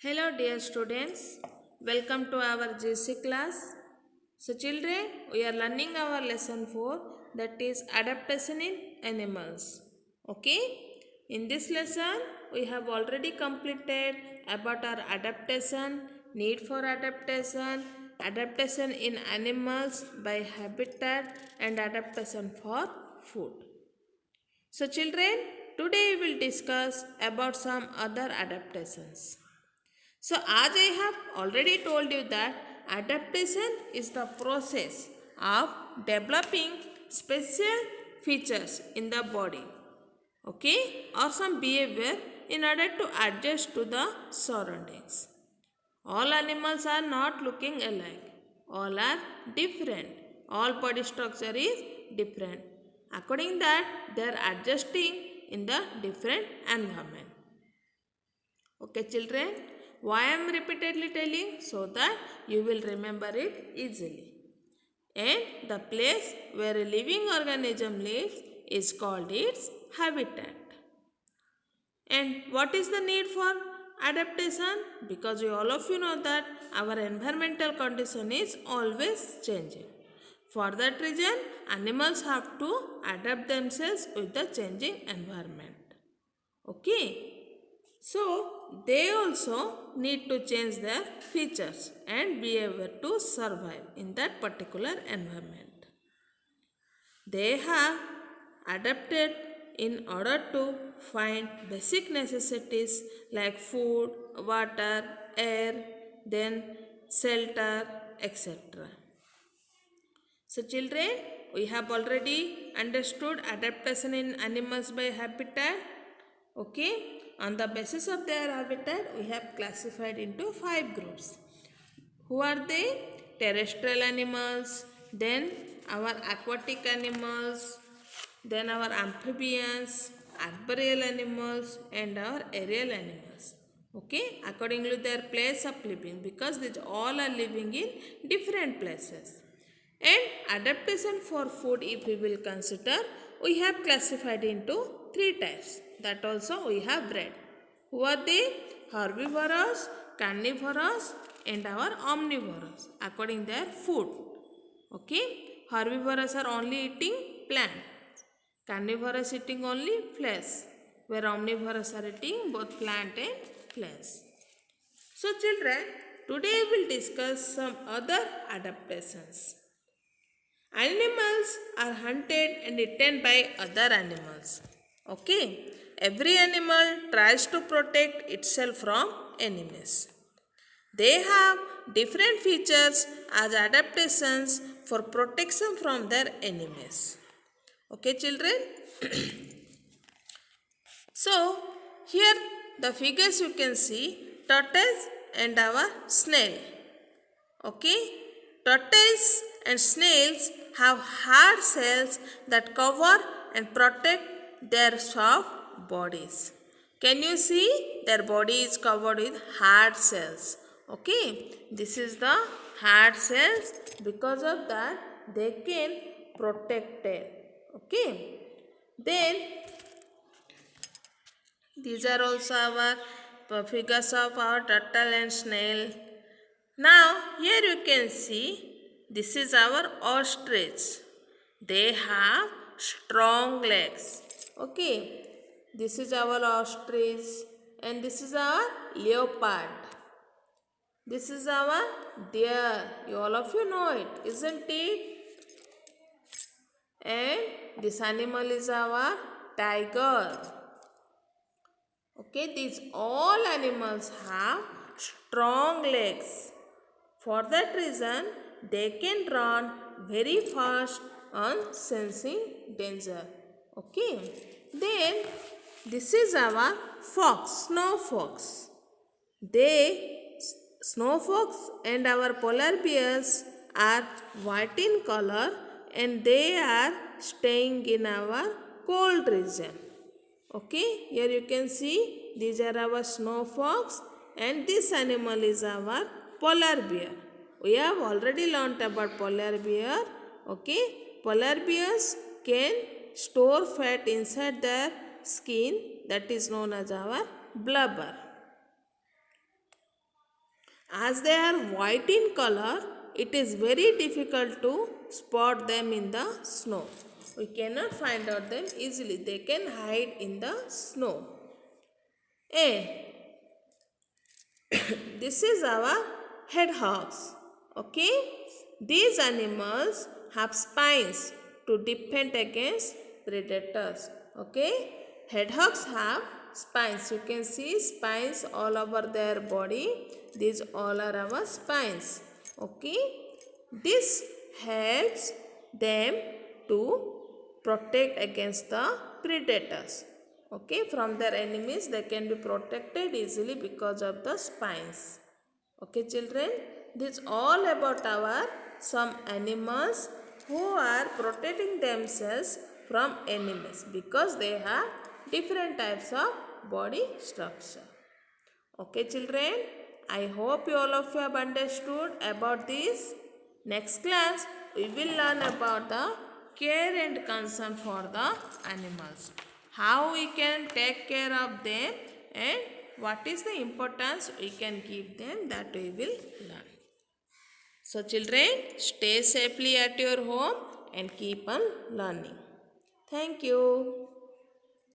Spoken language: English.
Hello, dear students. Welcome to our GC class. So, children, we are learning our lesson 4, that is adaptation in animals. Okay, in this lesson, we have already completed about our adaptation, need for adaptation in animals by habitat, and adaptation for food. So, children, today we will discuss about some other adaptations. So, as I have already told you that adaptation is the process of developing special features in the body, okay, or some behavior in order to adjust to the surroundings. All animals are not looking alike. All are different. All body structure is different. According that, they are adjusting in the different environment. Okay, children, why I am repeatedly telling? So that you will remember it easily. And the place where a living organism lives is called its habitat. And what is the need for adaptation? Because we all of you know that our environmental condition is always changing. For that reason, animals have to adapt themselves with the changing environment. Okay. So, they also need to change their features and behavior to survive in that particular environment. They have adapted in order to find basic necessities like food, water, air, then shelter, etc. So, children, we have already understood adaptation in animals by habitat. Okay, on the basis of their habitat, we have classified into 5 groups. Who are they? Terrestrial animals, then our aquatic animals, then our amphibians, arboreal animals, and our aerial animals. Okay, according to their place of living, because these all are living in different places. And adaptation for food, if we will consider, we have classified into 3 types. That also we have bred. Who are they? Herbivorous, carnivorous, and our omnivorous according their food. Okay, herbivorous are only eating plant, carnivorous eating only flesh, where omnivorous are eating both plant and flesh. So, children, today we will discuss some other adaptations. Animals are hunted and eaten by other animals. Okay, every animal tries to protect itself from enemies. They have different features as adaptations for protection from their enemies. Okay, children? So, here the figures you can see tortoise and our snail. Okay, tortoise and snails have hard cells that cover and protect their soft bodies. Can you see their body is covered with hard cells? Okay, this is the hard cells. Because of that, they can protect it. Okay, then these are also our figures of our turtle and snail. Now, here you can see this is our ostrich. They have strong legs. Okay, this is our ostrich and this is our leopard. This is our deer. All of you know it, isn't it? And this animal is our tiger. Okay, these all animals have strong legs. For that reason, they can run very fast on sensing danger. Okay. Then this is our fox, snow fox. Snow fox and our polar bears are white in color and they are staying in our cold region. Okay, here you can see these are our snow fox and this animal is our polar bear. We have already learnt about polar bear. Okay, polar bears can store fat inside their skin, that is known as our blubber. As they are white in color, it is very difficult to spot them in the snow. We cannot find out them easily. They can hide in the snow. And this is our hedgehogs. Okay? These animals have spines to defend against predators. Okay? Hedgehogs have spines. You can see spines all over their body. These all are our spines. Okay? This helps them to protect against the predators. Okay, from their enemies they can be protected easily because of the spines. Okay, children, this is all about our some animals who are protecting themselves from enemies because they have different types of body structure. Okay, children, I hope you all of you have understood about this. Next class, we will learn about the care and concern for the animals. How we can take care of them and what is the importance we can give them, that we will learn. So, children, stay safely at your home and keep on learning. Thank you.